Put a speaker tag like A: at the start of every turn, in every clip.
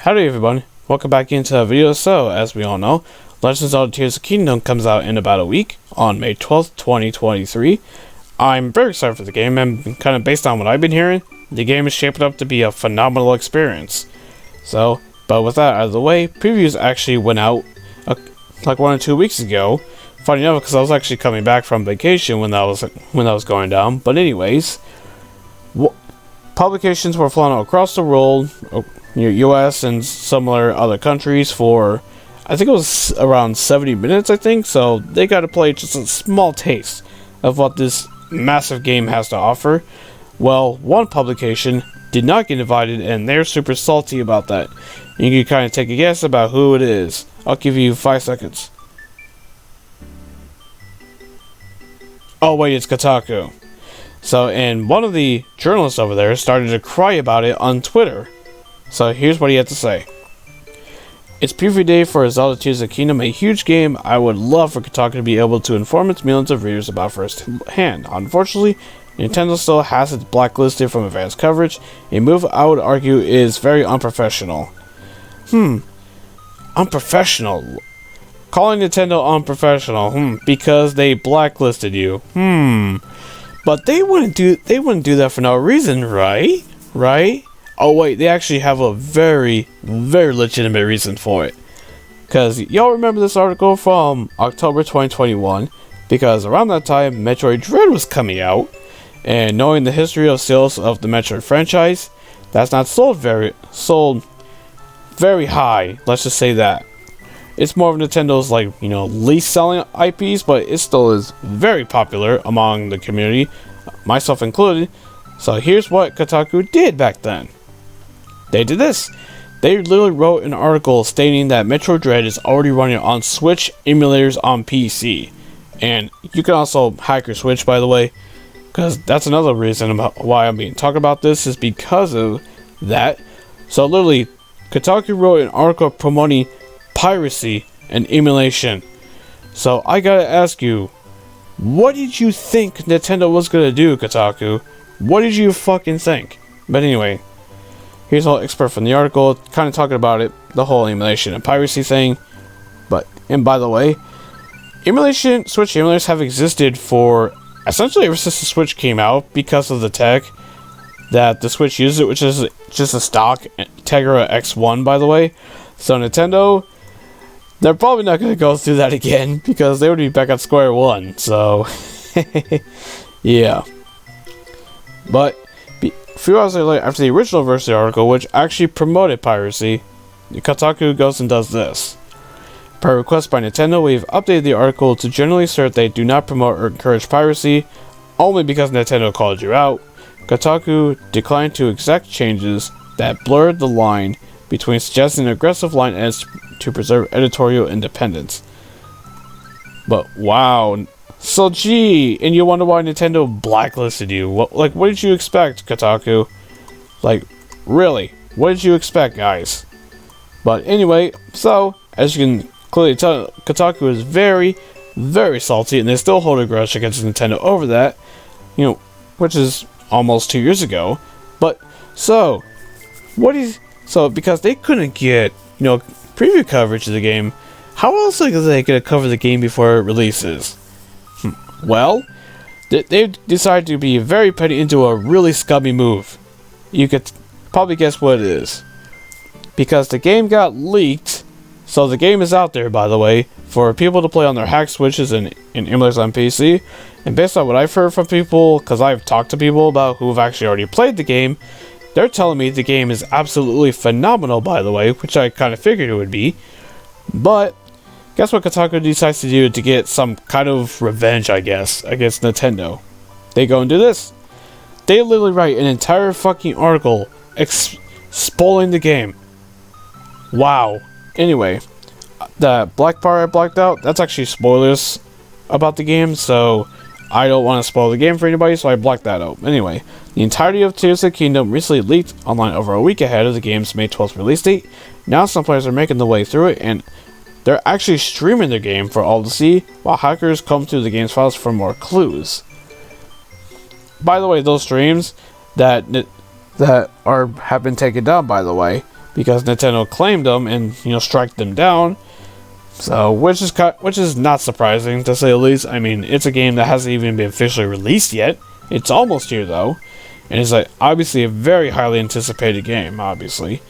A: Howdy everyone, welcome back into the video. So, as we all know, Legend of Zelda Tears of the Kingdom comes out in about a week, on May 12th, 2023. I'm very excited for the game, and kind of based on what I've been hearing, the game is shaping up to be a phenomenal experience. So, but with that out of the way, previews actually went out like 1 or 2 weeks ago. Funny enough, because I was actually coming back from vacation when that was going down. But anyways, publications were flown out across the world, US and similar other countries for, I think it was around 70 minutes, I think. So they got to play just a small taste of what this massive game has to offer. Well, one publication did not get invited, and they're super salty about that. You can kind of take a guess about who it is. I'll give you 5 seconds. Oh wait, it's Kotaku. So, and one of the journalists over there started to cry about it on Twitter. So here's what he had to say. It's preview day for Zelda Tears of the Kingdom, a huge game I would love for Kotaku to be able to inform its millions of readers about firsthand. Unfortunately, Nintendo still has its blacklisted from advanced coverage, a move I would argue is very unprofessional. Unprofessional. Calling Nintendo unprofessional, because they blacklisted you. But they wouldn't do that for no reason, right? Right? Oh wait, they actually have a very, very legitimate reason for it. Because y'all remember this article from October 2021, because around that time, Metroid Dread was coming out, and knowing the history of sales of the Metroid franchise, that's not sold very high, let's just say that. It's more of Nintendo's, least selling IPs, but it still is very popular among the community, myself included. So here's what Kotaku did back then. They did this. They literally wrote an article stating that Metroid Dread is already running on Switch emulators on PC. And you can also hack your Switch, by the way, because that's another reason why I'm being talking about this, is because of that. So literally, Kotaku wrote an article promoting piracy and emulation. So I gotta ask you, what did you think Nintendo was gonna do, Kotaku? What did you fucking think? But anyway, here's a whole expert from the article, kind of talking about it, the whole emulation and piracy thing. And by the way, Switch emulators have existed for essentially ever since the Switch came out, because of the tech that the Switch uses, which is just a stock Tegra X1, by the way. So Nintendo, they're probably not going to go through that again, because they would be back at square one. So, yeah. But a few hours later, after the original version of the article, which actually promoted piracy, Kotaku goes and does this. Per request by Nintendo, we've updated the article to generally assert they do not promote or encourage piracy, only because Nintendo called you out. Kotaku declined to exact changes that blurred the line between suggesting aggressive line edits to preserve editorial independence. But wow. So gee, and you wonder why Nintendo blacklisted you. What did you expect, Kotaku? Really? What did you expect, guys? But anyway, so, as you can clearly tell, Kotaku is very, very salty, and they still hold a grudge against Nintendo over that, which is almost 2 years ago. But, so, because they couldn't get, preview coverage of the game, how else are they going to cover the game before it releases? Well, they decided to be very petty into a really scummy move. You could probably guess what it is. Because the game got leaked, so the game is out there, by the way, for people to play on their hacked Switches and emulators on PC. And based on what I've heard from people, because I've talked to people about who have actually already played the game, they're telling me the game is absolutely phenomenal, by the way, which I kind of figured it would be. But guess what Kotaku decides to do to get some kind of revenge, I guess, against Nintendo? They go and do this. They literally write an entire fucking article spoiling the game. Wow. Anyway, the black part I blacked out, that's actually spoilers about the game, so I don't want to spoil the game for anybody, so I blacked that out. Anyway, the entirety of Tears of the Kingdom recently leaked online over a week ahead of the game's May 12th release date. Now some players are making their way through it, and they're actually streaming their game for all to see, while hackers comb through the game's files for more clues. By the way, those streams that have been taken down, by the way, because Nintendo claimed them and strike them down. So, which is not surprising to say the least. I mean, it's a game that hasn't even been officially released yet. It's almost here though, and it's obviously a very highly anticipated game, obviously.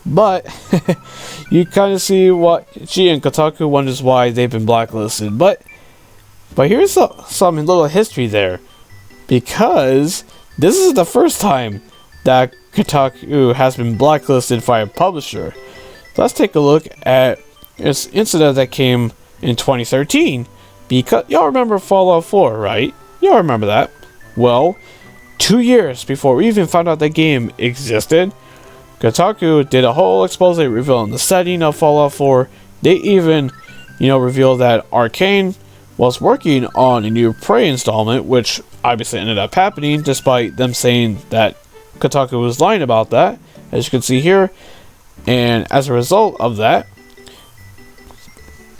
A: But you kind of see what and Kotaku wonders why they've been blacklisted. But here's some little history there, because this is the first time that Kotaku has been blacklisted by a publisher. So let's take a look at this incident that came in 2013. Because y'all remember Fallout 4, right? Y'all remember that. Well, 2 years before we even found out the game existed, Kotaku did a whole expose revealing the setting of Fallout 4. They even, revealed that Arcane was working on a new Prey installment, which obviously ended up happening, despite them saying that Kotaku was lying about that, as you can see here. And as a result of that,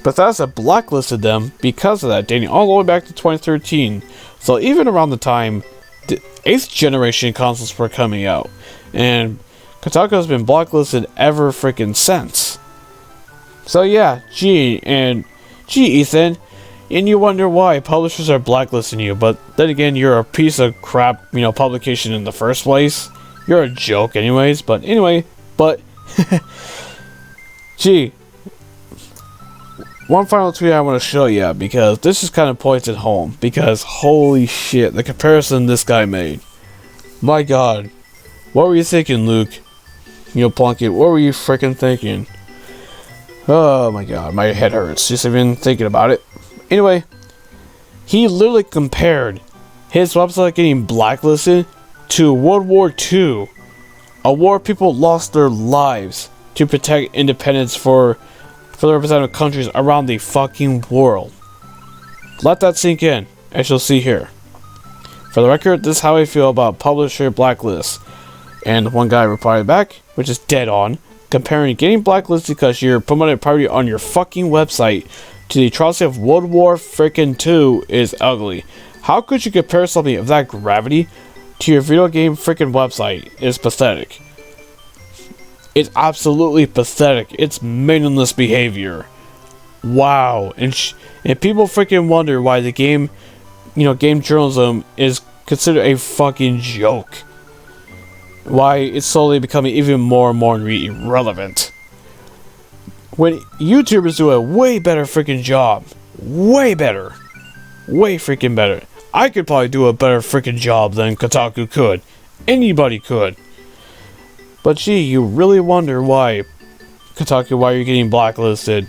A: Bethesda blacklisted them because of that, dating all the way back to 2013. So even around the time the 8th generation consoles were coming out, and Kotaku has been blacklisted ever freaking since. So yeah, Ethan, and you wonder why publishers are blacklisting you, but then again, you're a piece of crap, publication in the first place. You're a joke anyways, but one final tweet I want to show you, because this just kind of points it home, because holy shit, the comparison this guy made. My god, what were you thinking, Luke? Plunkett, what were you freaking thinking? Oh my god, my head hurts just even thinking about it. Anyway, he literally compared his website getting blacklisted to World War II, a war people lost their lives to protect independence for the representative countries around the fucking world. Let that sink in, as you'll see here. For the record, this is how I feel about publisher blacklists. And one guy replied back, which is dead on, comparing getting blacklisted because you're promoting piracy on your fucking website to the atrocity of World War freaking II is ugly. How could you compare something of that gravity to your video game freaking website? It's pathetic. It's absolutely pathetic. It's meaningless behavior. Wow. And people freaking wonder why the game, game journalism is considered a fucking joke. Why it's slowly becoming even more and more irrelevant. When YouTubers do a way better freaking job. Way better. Way freaking better. I could probably do a better freaking job than Kotaku could. Anybody could. But you really wonder why Kotaku, why you're getting blacklisted.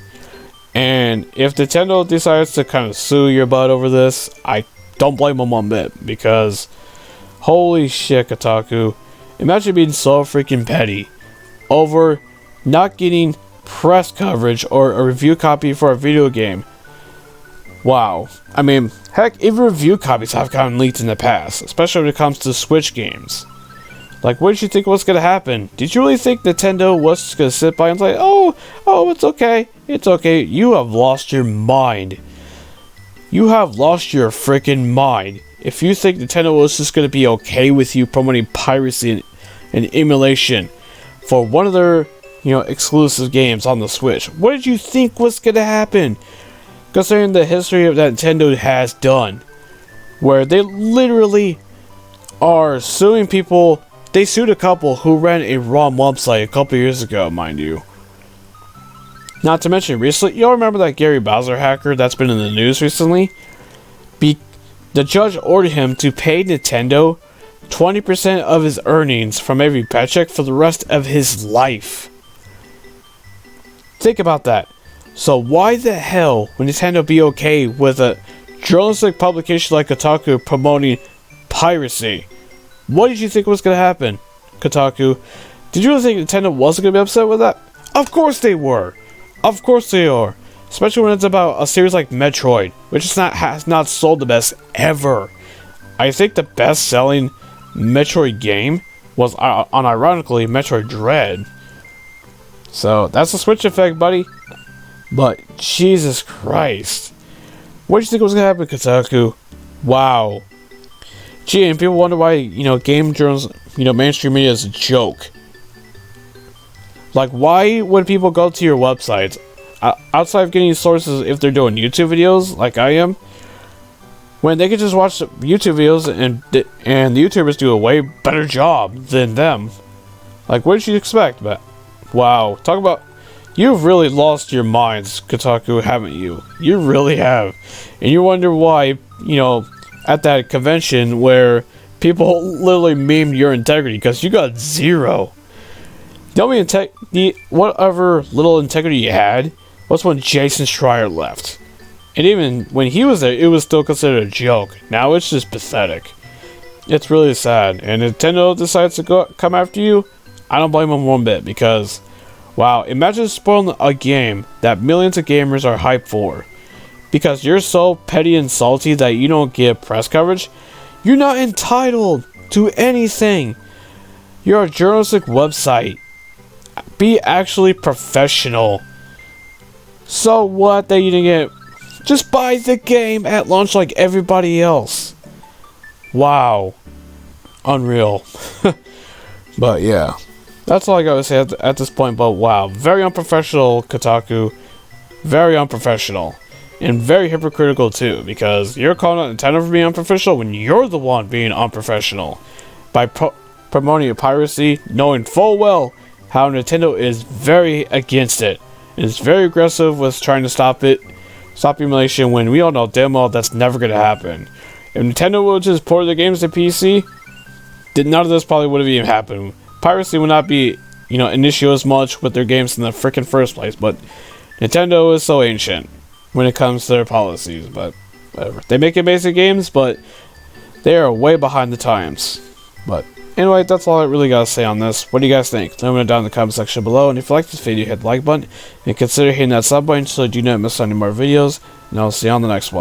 A: And if Nintendo decides to kind of sue your butt over this, I don't blame them one bit, because holy shit, Kotaku. Imagine being so freaking petty over not getting press coverage or a review copy for a video game. Wow. I mean, heck, even review copies have gotten leaked in the past, especially when it comes to Switch games. Like, what did you think was going to happen? Did you really think Nintendo was just going to sit by and say, oh, it's okay. It's okay. You have lost your mind. You have lost your freaking mind. If you think Nintendo was just going to be okay with you promoting piracy and emulation for one of their, exclusive games on the Switch, what did you think was going to happen? Considering the history of that Nintendo has done, where they literally are suing people. They sued a couple who ran a ROM website a couple years ago, mind you. Not to mention recently, y'all remember that Gary Bowser hacker that's been in the news recently? The judge ordered him to pay Nintendo 20% of his earnings from every paycheck for the rest of his life. Think about that. So why the hell would Nintendo be okay with a journalistic publication like Kotaku promoting piracy? What did you think was going to happen, Kotaku? Did you really think Nintendo wasn't going to be upset with that? Of course they were. Of course they are. Especially when it's about a series like Metroid, which has not sold the best ever. I think the best-selling Metroid game was, unironically, Metroid Dread. So, that's a Switch effect, buddy. But, Jesus Christ. What did you think was going to happen, Kotaku? Wow. Gee, and people wonder why, game journals, mainstream media is a joke. Like, why would people go to your website outside of getting sources if they're doing YouTube videos like I am, when they could just watch YouTube videos and the YouTubers do a way better job than them? Like, what did you expect? But wow, talk about, you've really lost your minds, Kotaku, haven't you? You really have. And you wonder why, you know, at that convention where people literally memed your integrity because you got 0. The only whatever little integrity you had was when Jason Schreier left. And even when he was there, it was still considered a joke. Now it's just pathetic. It's really sad. And Nintendo decides to come after you, I don't blame them one bit, because wow, imagine spoiling a game that millions of gamers are hyped for. Because you're so petty and salty that you don't get press coverage. You're not entitled to anything. You're a journalistic website. Be actually professional. So what that you didn't get? Just buy the game at launch like everybody else. Wow. Unreal. But yeah. That's all I gotta say at this point. But wow. Very unprofessional, Kotaku. Very unprofessional. And very hypocritical too. Because you're calling out Nintendo for being unprofessional when you're the one being unprofessional. By promoting piracy, knowing full well how Nintendo is very against it. And is very aggressive with trying to stop emulation, when we all know damn well that's never going to happen. If Nintendo would just port their games to PC, none of this probably would have even happened. Piracy would not be, you know, an issue as much with their games in the freaking first place, but Nintendo is so ancient when it comes to their policies. But whatever. They make amazing games, but they are way behind the times. But anyway, that's all I really gotta say on this. What do you guys think? Let me know down in the comment section below. And if you like this video, hit the like button and consider hitting that sub button so you do not miss any more videos. And I'll see you on the next one.